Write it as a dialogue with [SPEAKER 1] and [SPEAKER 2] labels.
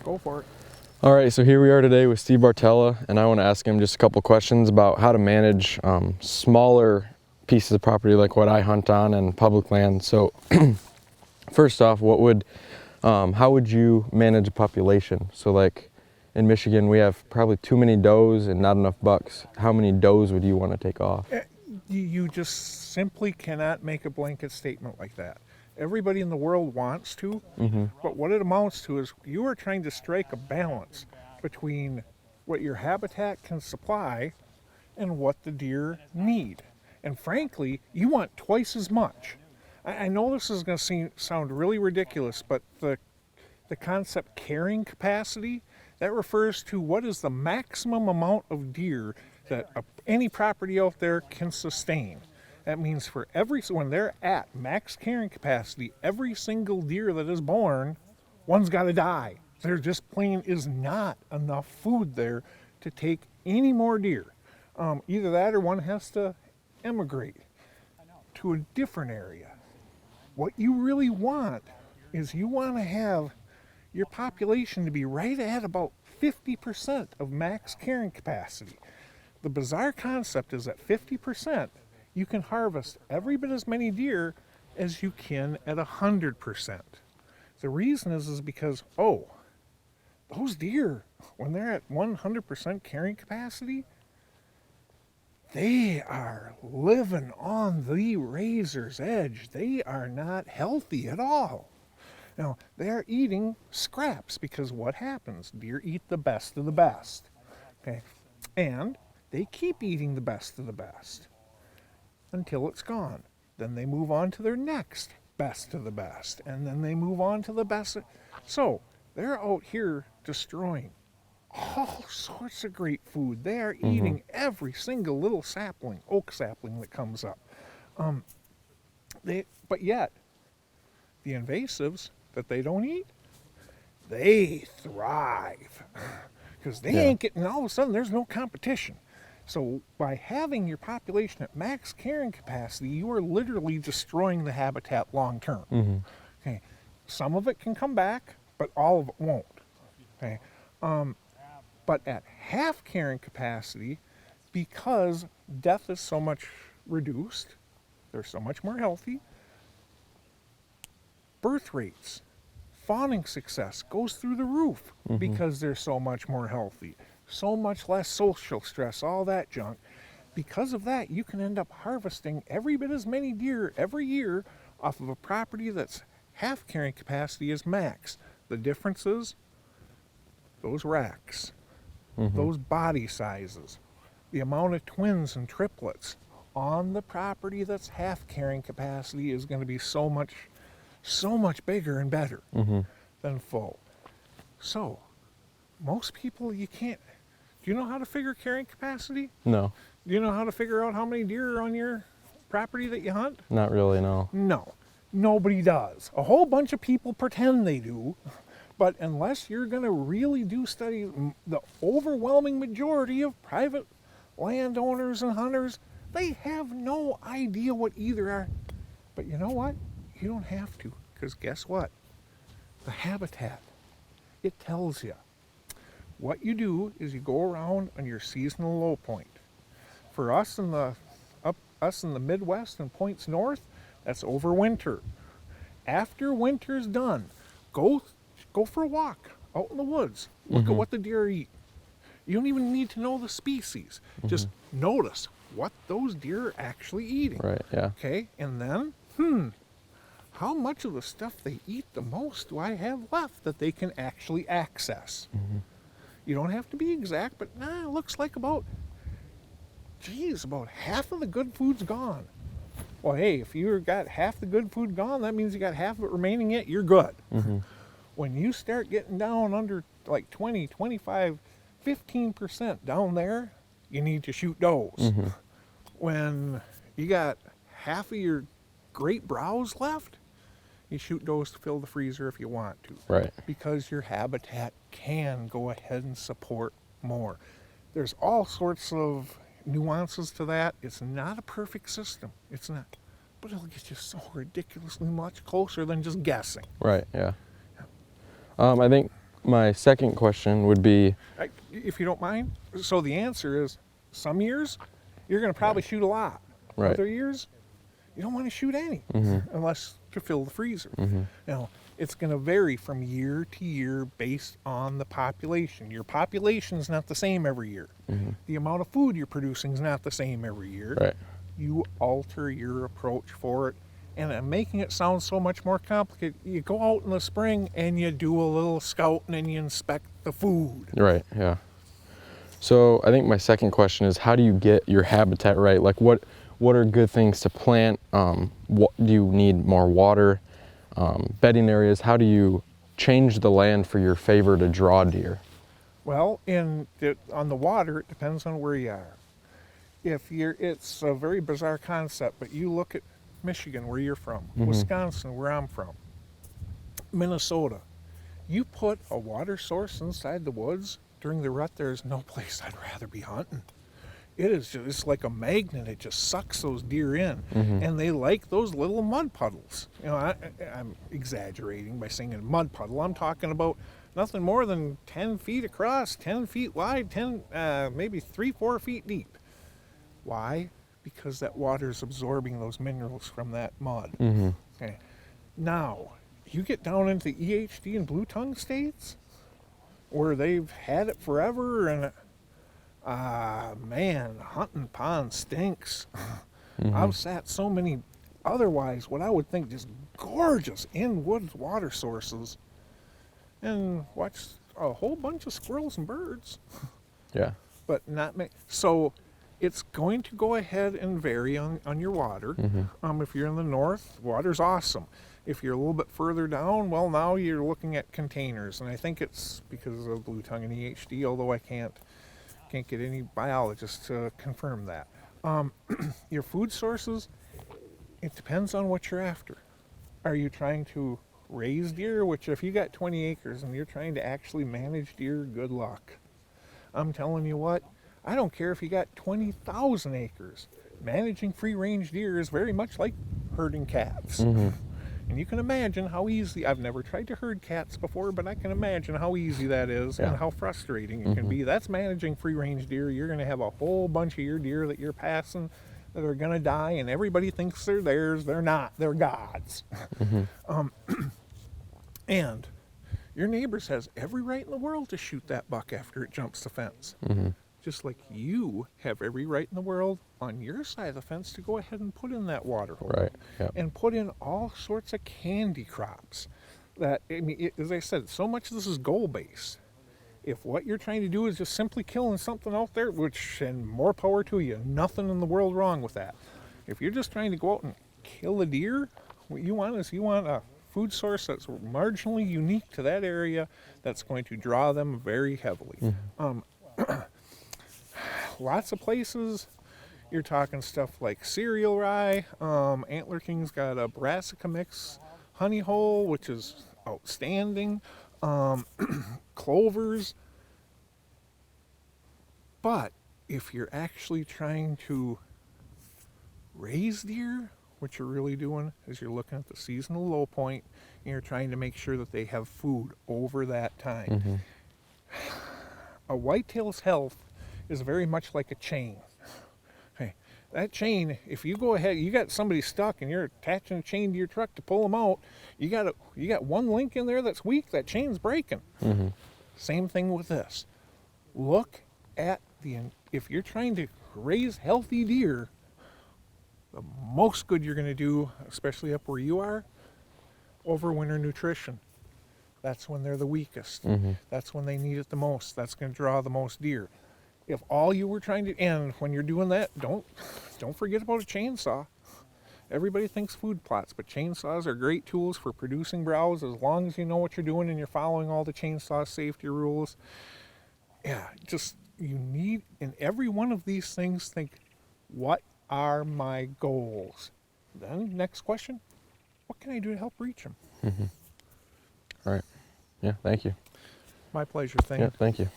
[SPEAKER 1] Go for it.
[SPEAKER 2] All right, so here we are today with Steve Bartylla, and I want to ask him just a couple questions about how to manage smaller pieces of property like what I hunt on and public land. So first off, how would you manage a population? So like in Michigan, we have probably too many does and not enough bucks. How many does would you want to take off?
[SPEAKER 1] You just simply cannot make a blanket statement like that. Everybody in the world wants to, but what it amounts to is you are trying to strike a balance between what your habitat can supply and what the deer need. And frankly, you want twice as much. I know this is going to sound really ridiculous, but the concept carrying capacity, that refers to what is the maximum amount of deer that any property out there can sustain. That means when they're at max carrying capacity, every single deer that is born, one's got to die. There just plain is not enough food there to take any more deer. Either that or one has to emigrate to a different area. What you really want is you want to have your population to be right at about 50% of max carrying capacity. The bizarre concept is at 50%, you can harvest every bit as many deer as you can at 100%. The reason is because, those deer, when they're at 100% carrying capacity, they are living on the razor's edge. They are not healthy at all. Now, they're eating scraps because what happens? Deer eat the best of the best. Okay? And they keep eating the best of the best until it's gone. Then they move on to their next best of the best, and then they move on to the best. So they're out here destroying all sorts of great food. They are eating every single little sapling, oak sapling that comes up. But yet, the invasives that they don't eat, they thrive because they ain't getting, all of a sudden there's no competition. So by having your population at max carrying capacity, you are literally destroying the habitat long term. Okay, some of it can come back, but all of it won't. Okay, but at half carrying capacity, because death is so much reduced, they're so much more healthy. Birth rates, fawning success goes through the roof because they're so much more healthy. So much less social stress, all that junk. Because of that, you can end up harvesting every bit as many deer every year off of a property that's half carrying capacity as max. The difference is those racks, those body sizes, the amount of twins and triplets on the property that's half carrying capacity is going to be so much bigger and better than full. So, most people, you can't. Do you know how to figure carrying capacity?
[SPEAKER 2] No.
[SPEAKER 1] Do you know how to figure out how many deer are on your property that you hunt?
[SPEAKER 2] Not really, no.
[SPEAKER 1] No. Nobody does. A whole bunch of people pretend they do, but unless you're going to really do study, the overwhelming majority of private landowners and hunters, they have no idea what either are. But you know what? You don't have to, because guess what? The habitat, it tells you. What you do is you go around on your seasonal low point. For us in the Midwest and points north, that's over winter. After winter's done, go for a walk out in the woods. Look at what the deer eat. You don't even need to know the species. Just notice what those deer are actually eating.
[SPEAKER 2] Right, yeah.
[SPEAKER 1] Okay, and then, how much of the stuff they eat the most do I have left that they can actually access? You don't have to be exact, but it looks like about half of the good food's gone. Well, hey, if you got half the good food gone, that means you got half of it remaining yet, you're good. When you start getting down under like 20, 25, 15% down there, you need to shoot does. When you got half of your great browse left, you shoot does to fill the freezer if you want to.
[SPEAKER 2] Right.
[SPEAKER 1] Because your habitat can go ahead and support more. There's all sorts of nuances to that. It's not a perfect system. It's not. But it'll get you so ridiculously much closer than just guessing.
[SPEAKER 2] Right, yeah. I think my second question would be,
[SPEAKER 1] If you don't mind. So the answer is, some years you're going to probably shoot a lot.
[SPEAKER 2] Right.
[SPEAKER 1] Other years you don't want to shoot any, unless to fill the freezer. Now, it's going to vary from year to year based on the population. Your population's not the same every year. The amount of food you're producing is not the same every year.
[SPEAKER 2] right,
[SPEAKER 1] You alter your approach for it. And making it sound so much more complicated, you go out in the spring and you do a little scouting and you inspect the food.
[SPEAKER 2] right, yeah. So I think my second question is, how do you get your habitat right? Like what are good things to plant? What do you need more water? Bedding areas? How do you change the land for your favor to draw deer?
[SPEAKER 1] Well, on the water, it depends on where you are. It's a very bizarre concept, but you look at Michigan, where you're from, Wisconsin, where I'm from, Minnesota. You put a water source inside the woods during the rut, there's no place I'd rather be hunting. It is just like a magnet. It just sucks those deer in, and they like those little mud puddles. You know, I'm exaggerating by saying a mud puddle. I'm talking about nothing more than 10 feet across, 10 feet wide, maybe 3-4 feet deep. Why? Because that water is absorbing those minerals from that mud. Okay. Now, you get down into EHD and blue tongue states, where they've had it forever, and man, hunting pond stinks. I've sat so many otherwise what I would think just gorgeous in-woods water sources and watched a whole bunch of squirrels and birds.
[SPEAKER 2] Yeah.
[SPEAKER 1] But not many. So it's going to go ahead and vary on your water. If you're in the north, water's awesome. If you're a little bit further down, well, now you're looking at containers, and I think it's because of blue tongue and EHD, although I can't get any biologists to confirm that. Your food sources, it depends on what you're after. Are you trying to raise deer? Which, if you got 20 acres and you're trying to actually manage deer, good luck. I'm telling you what, I don't care if you got 20,000 acres. Managing free-range deer is very much like herding cats. And you can imagine how easy, I've never tried to herd cats before, but I can imagine how easy that is and how frustrating it can be. That's managing free-range deer. You're going to have a whole bunch of your deer that you're passing that are going to die, and everybody thinks they're theirs. They're not. They're God's. And your neighbors has every right in the world to shoot that buck after it jumps the fence. Just like you have every right in the world on your side of the fence to go ahead and put in that water hole.
[SPEAKER 2] Right. Yep.
[SPEAKER 1] And put in all sorts of candy crops. That, I mean, as I said, so much of this is goal-based. If what you're trying to do is just simply killing something out there, which, and more power to you, nothing in the world wrong with that. If you're just trying to go out and kill a deer, what you want is a food source that's marginally unique to that area that's going to draw them very heavily. Lots of places, you're talking stuff like cereal rye. Antler King's got a brassica mix honey hole, which is outstanding. Clovers. But if you're actually trying to raise deer, what you're really doing is you're looking at the seasonal low point and you're trying to make sure that they have food over that time. A whitetail's health is very much like a chain. Okay, that chain, if you go ahead, you got somebody stuck and you're attaching a chain to your truck to pull them out, you got one link in there that's weak, that chain's breaking. Same thing with this. Look at if you're trying to raise healthy deer, the most good you're going to do, especially up where you are, overwinter nutrition. That's when they're the weakest. That's when they need it the most. That's going to draw the most deer. If all you were trying to, and when you're doing that, don't forget about a chainsaw. Everybody thinks food plots, but chainsaws are great tools for producing browse as long as you know what you're doing and you're following all the chainsaw safety rules. Yeah, just, you need, in every one of these things, think, what are my goals? Then, next question, what can I do to help reach them?
[SPEAKER 2] All right. Yeah, thank you.
[SPEAKER 1] My pleasure. Thank you.
[SPEAKER 2] Yeah, thank you.